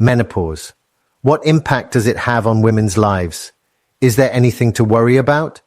Menopause. What impact does it have on women's lives? Is there anything to worry about?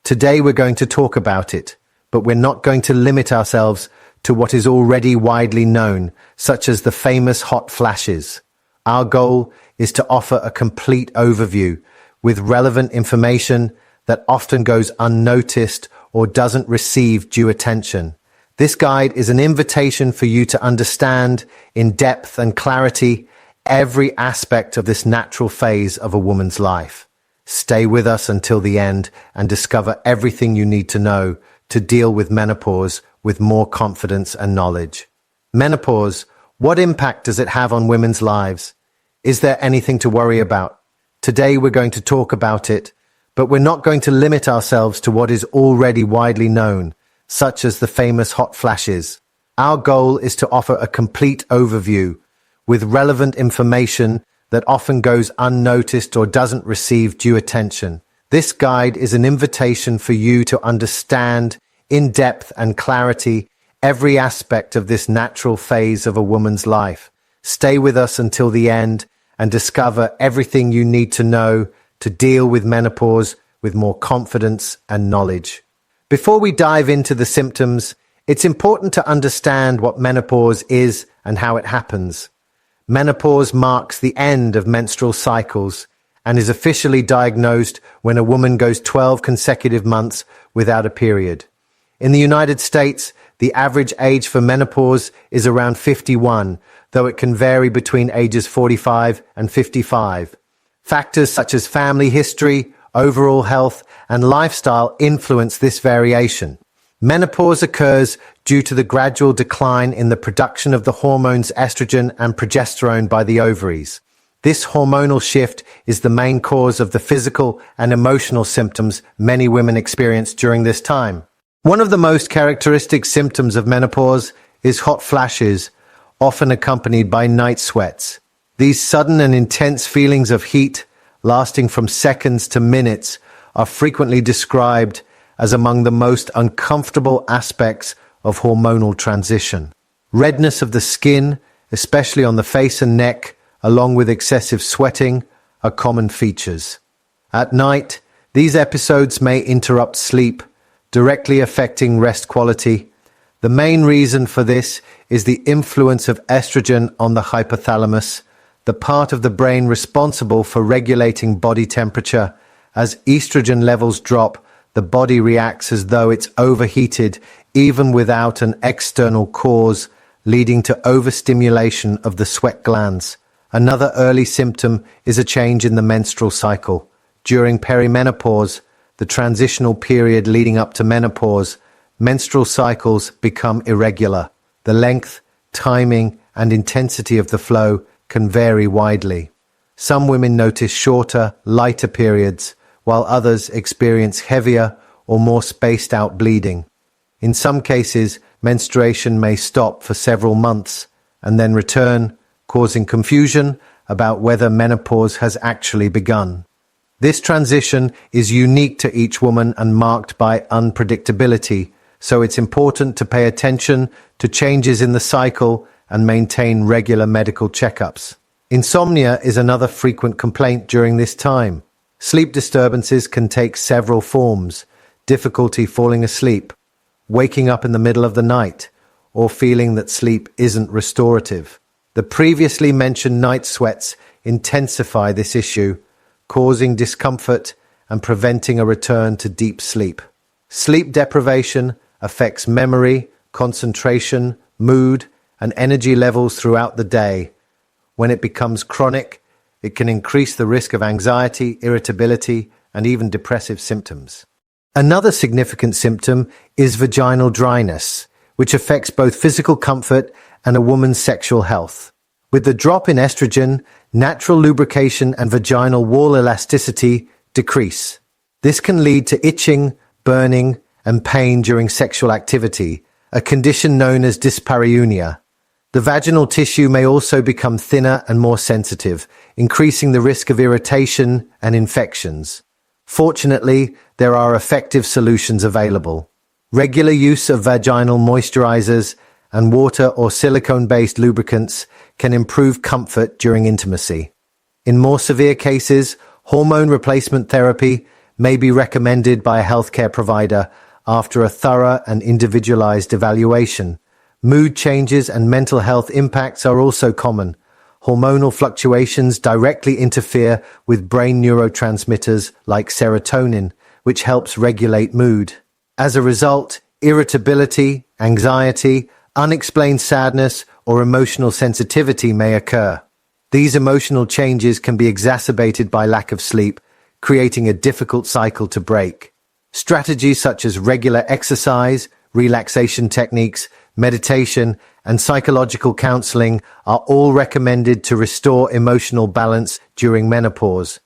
Today we're going to talk about it, but we're not going to limit ourselves to what is already widely known, such as the famous hot flashes. Our goal is to offer a complete overview with relevant information that often goes unnoticed or doesn't receive due attention. This guide is an invitation for you to understand in depth and clarity every aspect of this natural phase of a woman's life. Stay with us until the end and discover everything you need to know to deal with menopause with more confidence and knowledge. Menopause, what impact does it have on women's lives? Is there anything to worry about? Today we're going to talk about it, but we're not going to limit ourselves to what is already widely known, such as the famous hot flashes. Our goal is to offer a complete overview with relevant information that often goes unnoticed or doesn't receive due attention. This guide is an invitation for you to understand in depth and clarity every aspect of this natural phase of a woman's life. Stay with us until the end and discover everything you need to know to deal with menopause with more confidence and knowledge. Before we dive into the symptoms, it's important to understand what menopause is and how it happens. Menopause marks the end of menstrual cycles and is officially diagnosed when a woman goes 12 consecutive months without a period. In the United States, the average age for menopause is around 51, though it can vary between ages 45 and 55. Factors such as family history, overall health, and lifestyle influence this variation. Menopause occurs due to the gradual decline in the production of the hormones estrogen and progesterone by the ovaries. This hormonal shift is the main cause of the physical and emotional symptoms many women experience during this time. One of the most characteristic symptoms of menopause is hot flashes, often accompanied by night sweats. These sudden and intense feelings of heat, lasting from seconds to minutes, are frequently described as among the most uncomfortable aspects of hormonal transition. Redness of the skin, especially on the face and neck, along with excessive sweating, are common features. At night, these episodes may interrupt sleep, directly affecting rest quality. The main reason for this is the influence of estrogen on the hypothalamus, the part of the brain responsible for regulating body temperature. As estrogen levels drop, the body reacts as though it's overheated, even without an external cause, leading to overstimulation of the sweat glands. Another early symptom is a change in the menstrual cycle. During perimenopause, the transitional period leading up to menopause, menstrual cycles become irregular. The length, timing, and intensity of the flow can vary widely. Some women notice shorter, lighter periods, while others experience heavier or more spaced-out bleeding. In some cases, menstruation may stop for several months and then return, causing confusion about whether menopause has actually begun. This transition is unique to each woman and marked by unpredictability, so it's important to pay attention to changes in the cycle and maintain regular medical checkups. Insomnia is another frequent complaint during this time. Sleep disturbances can take several forms: difficulty falling asleep, waking up in the middle of the night, or feeling that sleep isn't restorative. The previously mentioned night sweats intensify this issue, causing discomfort and preventing a return to deep sleep. Sleep deprivation affects memory, concentration, mood, and energy levels throughout the day. When it becomes chronic, it can increase the risk of anxiety, irritability, and even depressive symptoms. Another significant symptom is vaginal dryness, which affects both physical comfort and a woman's sexual health. With the drop in estrogen, natural lubrication and vaginal wall elasticity decrease. This can lead to itching, burning, and pain during sexual activity, a condition known as dyspareunia. The vaginal tissue may also become thinner and more sensitive, increasing the risk of irritation and infections. Fortunately, there are effective solutions available. Regular use of vaginal moisturizers and water or silicone-based lubricants can improve comfort during intimacy. In more severe cases, hormone replacement therapy may be recommended by a healthcare provider after a thorough and individualized evaluation. Mood changes and mental health impacts are also common. Hormonal fluctuations directly interfere with brain neurotransmitters like serotonin, which helps regulate mood. As a result, irritability, anxiety, unexplained sadness, or emotional sensitivity may occur. These emotional changes can be exacerbated by lack of sleep, creating a difficult cycle to break. Strategies such as regular exercise, relaxation techniques, meditation, and psychological counseling are all recommended to restore emotional balance during menopause.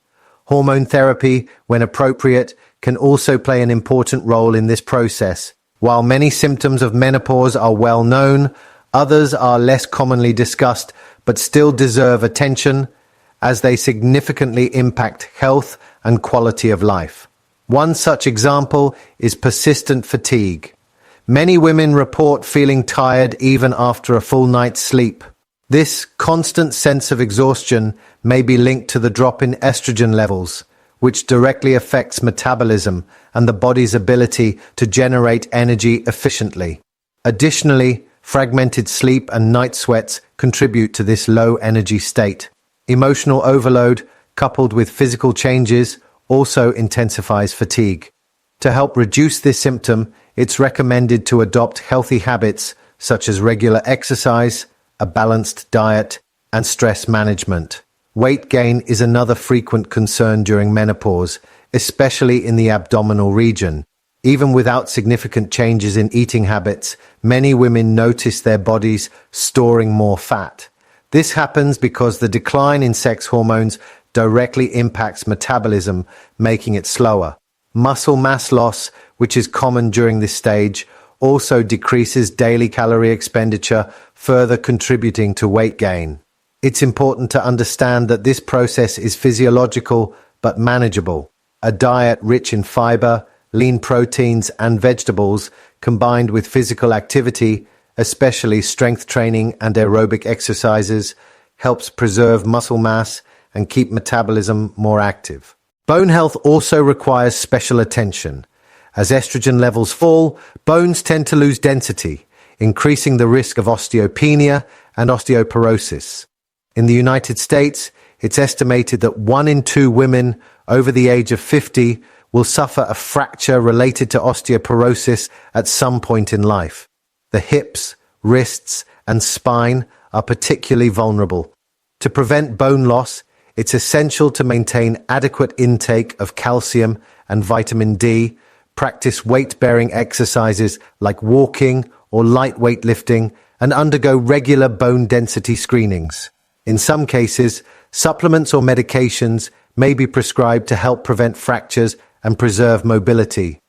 Hormone therapy, when appropriate, can also play an important role in this process. While many symptoms of menopause are well known, others are less commonly discussed but still deserve attention as they significantly impact health and quality of life. One such example is persistent fatigue. Many women report feeling tired even after a full night's sleep. This constant sense of exhaustion may be linked to the drop in estrogen levels, which directly affects metabolism and the body's ability to generate energy efficiently. Additionally, fragmented sleep and night sweats contribute to this low energy state. Emotional overload, coupled with physical changes, also intensifies fatigue. To help reduce this symptom, it's recommended to adopt healthy habits such as regular exercise, a balanced diet, and stress management. Weight gain is another frequent concern during menopause, especially in the abdominal region. Even without significant changes in eating habits, many women notice their bodies storing more fat. This happens because the decline in sex hormones directly impacts metabolism, making it slower. Muscle mass loss, which is common during this stage, also decreases daily calorie expenditure, further contributing to weight gain. It's important to understand that this process is physiological but manageable. A diet rich in fiber, lean proteins, and vegetables, combined with physical activity, especially strength training and aerobic exercises, helps preserve muscle mass and keep metabolism more active. Bone health also requires special attention. As estrogen levels fall, bones tend to lose density, increasing the risk of osteopenia and osteoporosis. In the United States, it's estimated that 1 in 2 women over the age of 50 will suffer a fracture related to osteoporosis at some point in life. The hips, wrists, and spine are particularly vulnerable. To prevent bone loss, it's essential to maintain adequate intake of calcium and vitamin D, practice weight-bearing exercises like walking or light weightlifting, and undergo regular bone density screenings. In some cases, supplements or medications may be prescribed to help prevent fractures and preserve mobility.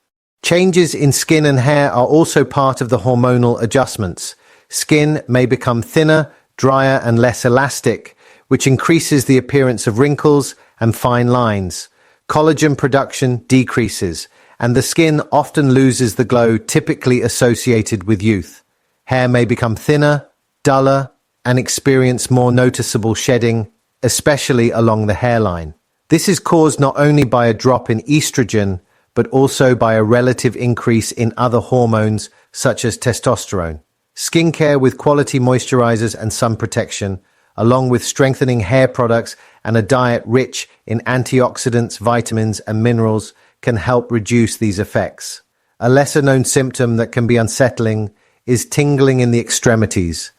Changes in skin and hair are also part of the hormonal adjustments. Skin may become thinner, drier, and less elastic, which increases the appearance of wrinkles and fine lines. Collagen production decreases, and the skin often loses the glow typically associated with youth. Hair may become thinner, duller, and experience more noticeable shedding, especially along the hairline. This is caused not only by a drop in estrogen, but also by a relative increase in other hormones such as testosterone. Skincare with quality moisturizers and sun protection, along with strengthening hair products and a diet rich in antioxidants, vitamins, and minerals, can help reduce these effects. A lesser-known symptom that can be unsettling is tingling in the extremities,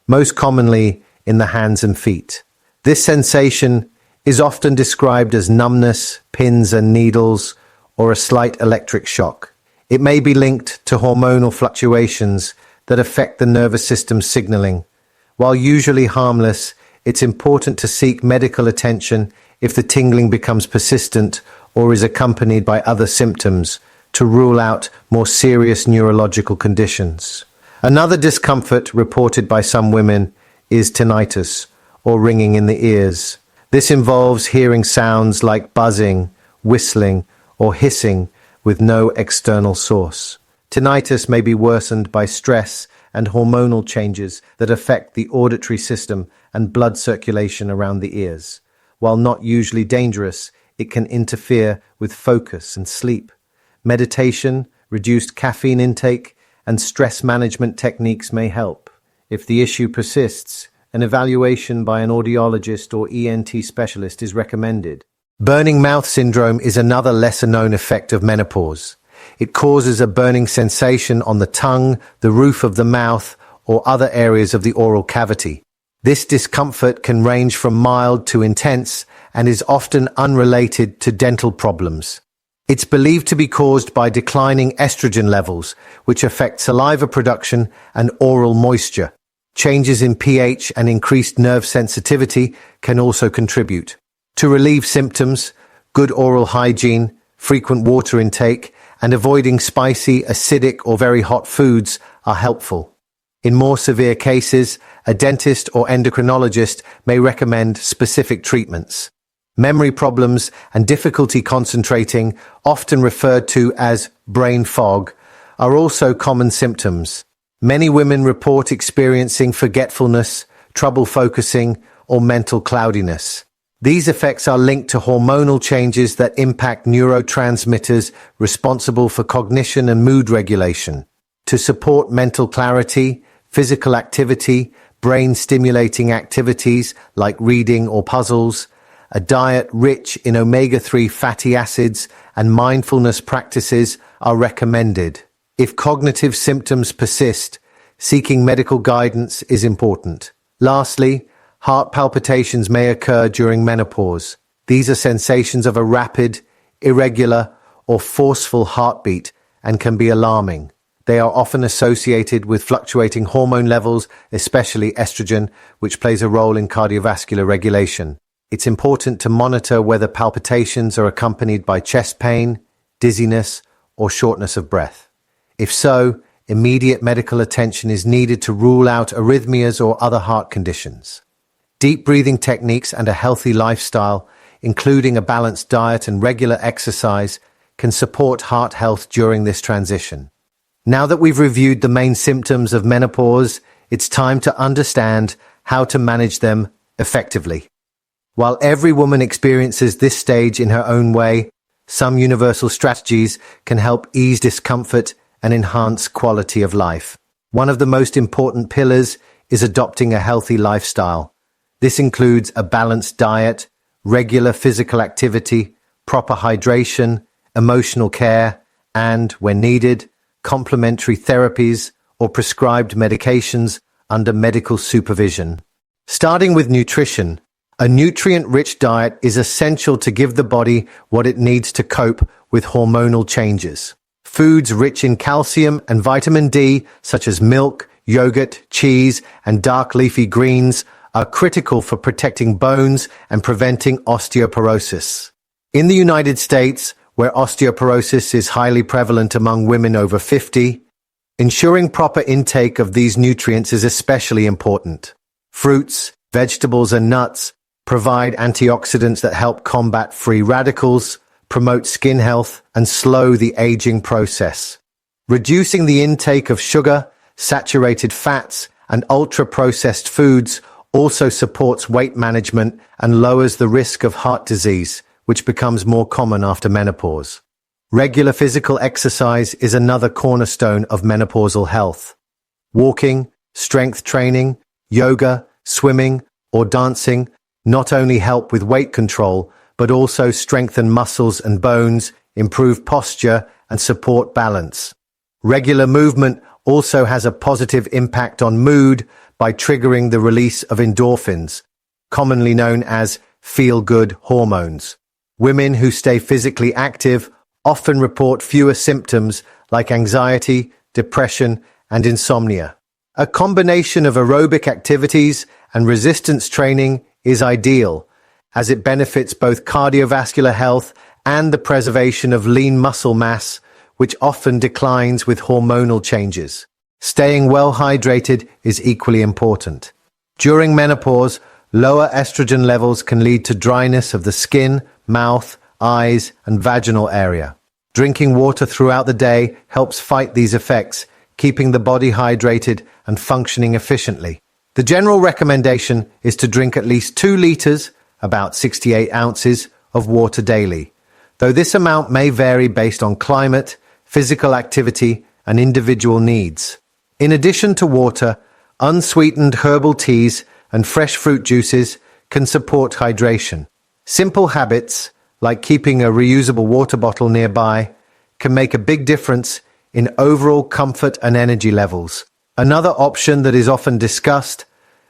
most commonly in the hands and feet. This sensation is often described as numbness, pins and needles, or a slight electric shock. It may be linked to hormonal fluctuations that affect the nervous system's signaling. While usually harmless, it's important to seek medical attention if the tingling becomes persistent or is accompanied by other symptoms to rule out more serious neurological conditions. Another discomfort reported by some women is tinnitus, or ringing in the ears. This involves hearing sounds like buzzing, whistling, or hissing with no external source. Tinnitus may be worsened by stress and hormonal changes that affect the auditory system and blood circulation around the ears. While not usually dangerous, it can interfere with focus and sleep. Meditation, reduced caffeine intake, and stress management techniques may help. If the issue persists, an evaluation by an audiologist or ENT specialist is recommended. Burning mouth syndrome is another lesser-known effect of menopause. It causes a burning sensation on the tongue, the roof of the mouth, or other areas of the oral cavity. This discomfort can range from mild to intense and is often unrelated to dental problems. It's believed to be caused by declining estrogen levels, which affect saliva production and oral moisture. Changes in pH and increased nerve sensitivity can also contribute. To relieve symptoms, good oral hygiene, frequent water intake, and avoiding spicy, acidic, or very hot foods are helpful. In more severe cases, a dentist or endocrinologist may recommend specific treatments. Memory problems and difficulty concentrating, often referred to as brain fog, are also common symptoms. Many women report experiencing forgetfulness, trouble focusing, or mental cloudiness. These effects are linked to hormonal changes that impact neurotransmitters responsible for cognition and mood regulation. To support mental clarity, physical activity, brain-stimulating activities like reading or puzzles, a diet rich in omega-3 fatty acids and mindfulness practices are recommended. If cognitive symptoms persist, seeking medical guidance is important. Lastly, heart palpitations may occur during menopause. These are sensations of a rapid, irregular, or forceful heartbeat and can be alarming. They are often associated with fluctuating hormone levels, especially estrogen, which plays a role in cardiovascular regulation. It's important to monitor whether palpitations are accompanied by chest pain, dizziness, or shortness of breath. If so, immediate medical attention is needed to rule out arrhythmias or other heart conditions. Deep breathing techniques and a healthy lifestyle, including a balanced diet and regular exercise, can support heart health during this transition. Now that we've reviewed the main symptoms of menopause, it's time to understand how to manage them effectively. While every woman experiences this stage in her own way, some universal strategies can help ease discomfort and enhance quality of life. One of the most important pillars is adopting a healthy lifestyle. This includes a balanced diet, regular physical activity, proper hydration, emotional care, and, when needed, complementary therapies or prescribed medications under medical supervision. Starting with nutrition, a nutrient-rich diet is essential to give the body what it needs to cope with hormonal changes. Foods rich in calcium and vitamin D, such as milk, yogurt, cheese, and dark leafy greens, are critical for protecting bones and preventing osteoporosis. In the United States, where osteoporosis is highly prevalent among women over 50, ensuring proper intake of these nutrients is especially important. Fruits, vegetables, and nuts provide antioxidants that help combat free radicals, promote skin health, and slow the aging process. Reducing the intake of sugar, saturated fats, and ultra-processed foods also supports weight management and lowers the risk of heart disease, which becomes more common after menopause. Regular physical exercise is another cornerstone of menopausal health. Walking, strength training, yoga, swimming, or dancing not only help with weight control, but also strengthen muscles and bones, improve posture, and support balance. Regular movement also has a positive impact on mood by triggering the release of endorphins, commonly known as feel-good hormones. Women who stay physically active often report fewer symptoms like anxiety, depression, and insomnia. A combination of aerobic activities and resistance training is ideal, as it benefits both cardiovascular health and the preservation of lean muscle mass, which often declines with hormonal changes. Staying well hydrated is equally important. During menopause, lower estrogen levels can lead to dryness of the skin, mouth, eyes, and vaginal area. Drinking water throughout the day helps fight these effects, keeping the body hydrated and functioning efficiently. The general recommendation is to drink at least 2 liters, about 68 ounces, of water daily, though this amount may vary based on climate, physical activity, and individual needs. In addition to water, unsweetened herbal teas and fresh fruit juices can support hydration. Simple habits, like keeping a reusable water bottle nearby, can make a big difference in overall comfort and energy levels. Another option that is often discussed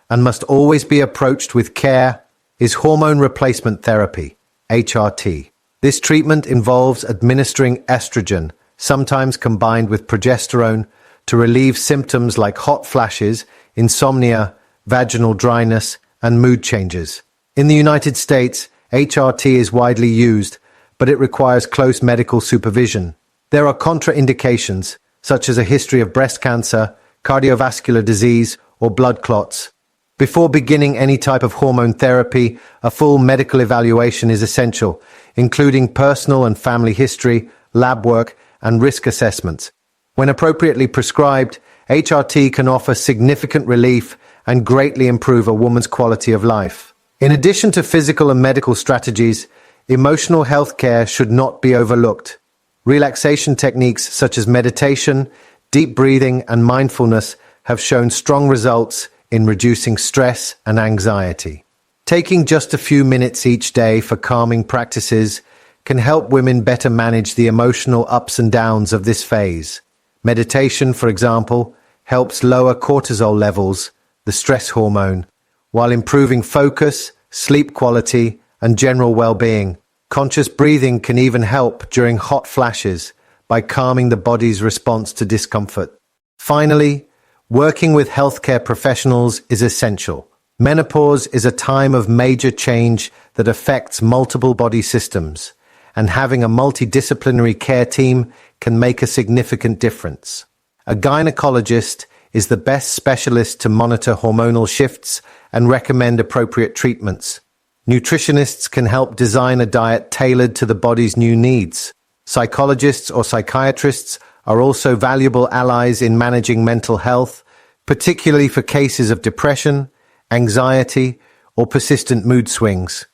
and must always be approached with care is hormone replacement therapy, HRT. This treatment involves administering estrogen, sometimes combined with progesterone, to relieve symptoms like hot flashes, insomnia, vaginal dryness, and mood changes. In the United States, HRT is widely used, but it requires close medical supervision. There are contraindications, such as a history of breast cancer, cardiovascular disease, or blood clots. Before beginning any type of hormone therapy, a full medical evaluation is essential, including personal and family history, lab work, and risk assessments. When appropriately prescribed, HRT can offer significant relief and greatly improve a woman's quality of life. In addition to physical and medical strategies, emotional health care should not be overlooked. Relaxation techniques such as meditation, deep breathing, and mindfulness have shown strong results in reducing stress and anxiety. Taking just a few minutes each day for calming practices can help women better manage the emotional ups and downs of this phase. Meditation, for example, helps lower cortisol levels, the stress hormone, while improving focus, sleep quality, and general well-being. Conscious breathing can even help during hot flashes by calming the body's response to discomfort. Finally, working with healthcare professionals is essential. Menopause is a time of major change that affects multiple body systems, and having a multidisciplinary care team can make a significant difference. A gynecologist is the best specialist to monitor hormonal shifts and recommend appropriate treatments. Nutritionists can help design a diet tailored to the body's new needs. Psychologists or psychiatrists are also valuable allies in managing mental health, particularly for cases of depression, anxiety, or persistent mood swings.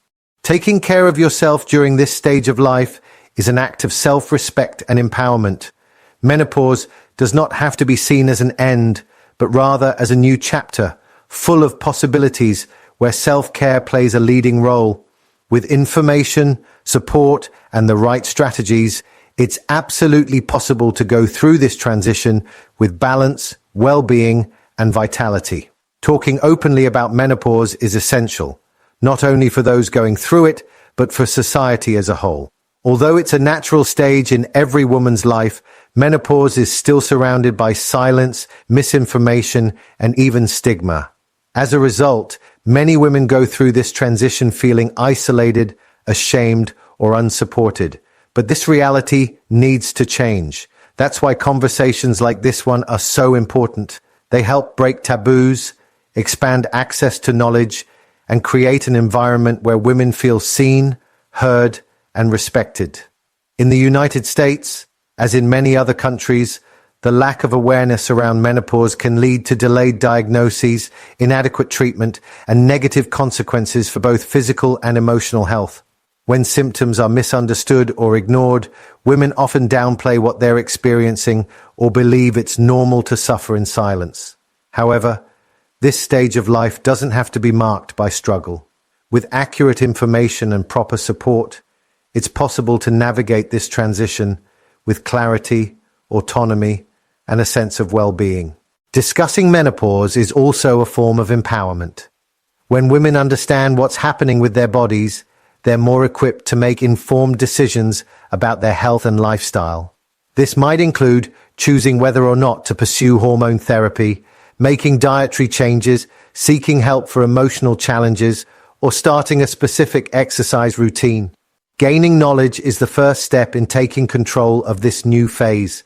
Taking care of yourself during this stage of life is an act of self-respect and empowerment. Menopause does not have to be seen as an end, but rather as a new chapter, full of possibilities where self-care plays a leading role. With information, support, and the right strategies, it's absolutely possible to go through this transition with balance, well-being, and vitality. Talking openly about menopause is essential, not only for those going through it, but for society as a whole. Although it's a natural stage in every woman's life, menopause is still surrounded by silence, misinformation, and even stigma. As a result, many women go through this transition feeling isolated, ashamed, or unsupported. But this reality needs to change. That's why conversations like this one are so important. They help break taboos, expand access to knowledge, and create an environment where women feel seen, heard, and respected. In the United States, as in many other countries, the lack of awareness around menopause can lead to delayed diagnoses, inadequate treatment, and negative consequences for both physical and emotional health. When symptoms are misunderstood or ignored, women often downplay what they're experiencing or believe it's normal to suffer in silence. However, this stage of life doesn't have to be marked by struggle. With accurate information and proper support, it's possible to navigate this transition with clarity, autonomy, and a sense of well-being. Discussing menopause is also a form of empowerment. When women understand what's happening with their bodies, they're more equipped to make informed decisions about their health and lifestyle. This might include choosing whether or not to pursue hormone therapy, making dietary changes, seeking help for emotional challenges, or starting a specific exercise routine. Gaining knowledge is the first step in taking control of this new phase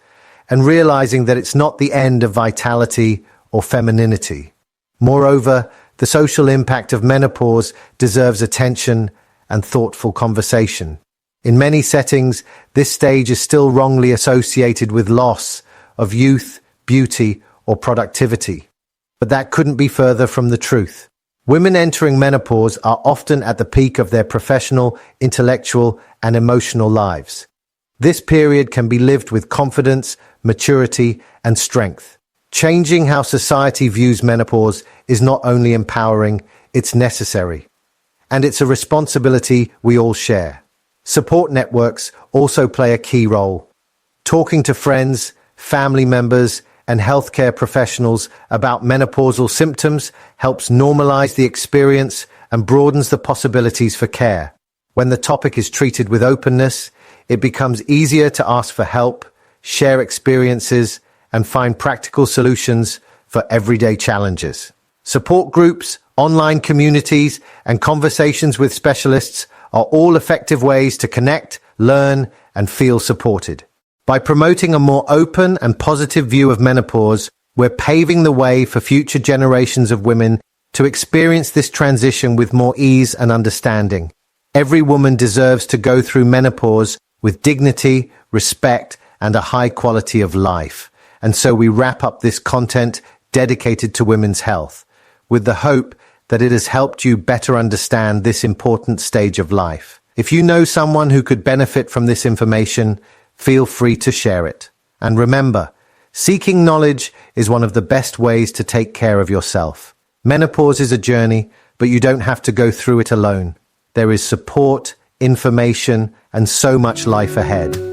and realizing that it's not the end of vitality or femininity. Moreover, the social impact of menopause deserves attention and thoughtful conversation. In many settings, this stage is still wrongly associated with loss of youth, beauty, or productivity. But that couldn't be further from the truth. Women entering menopause are often at the peak of their professional, intellectual, and emotional lives. This period can be lived with confidence, maturity, and strength. Changing how society views menopause is not only empowering, it's necessary. And it's a responsibility we all share. Support networks also play a key role. Talking to friends, family members, and healthcare professionals about menopausal symptoms helps normalize the experience and broadens the possibilities for care. When the topic is treated with openness, it becomes easier to ask for help, share experiences, and find practical solutions for everyday challenges. Support groups, online communities, and conversations with specialists are all effective ways to connect, learn, and feel supported. By promoting a more open and positive view of menopause, we're paving the way for future generations of women to experience this transition with more ease and understanding. Every woman deserves to go through menopause with dignity, respect, and a high quality of life. And so we wrap up this content dedicated to women's health, with the hope that it has helped you better understand this important stage of life. If you know someone who could benefit from this information, feel free to share it. And remember, seeking knowledge is one of the best ways to take care of yourself. Menopause is a journey, but you don't have to go through it alone. There is support, information, and so much life ahead.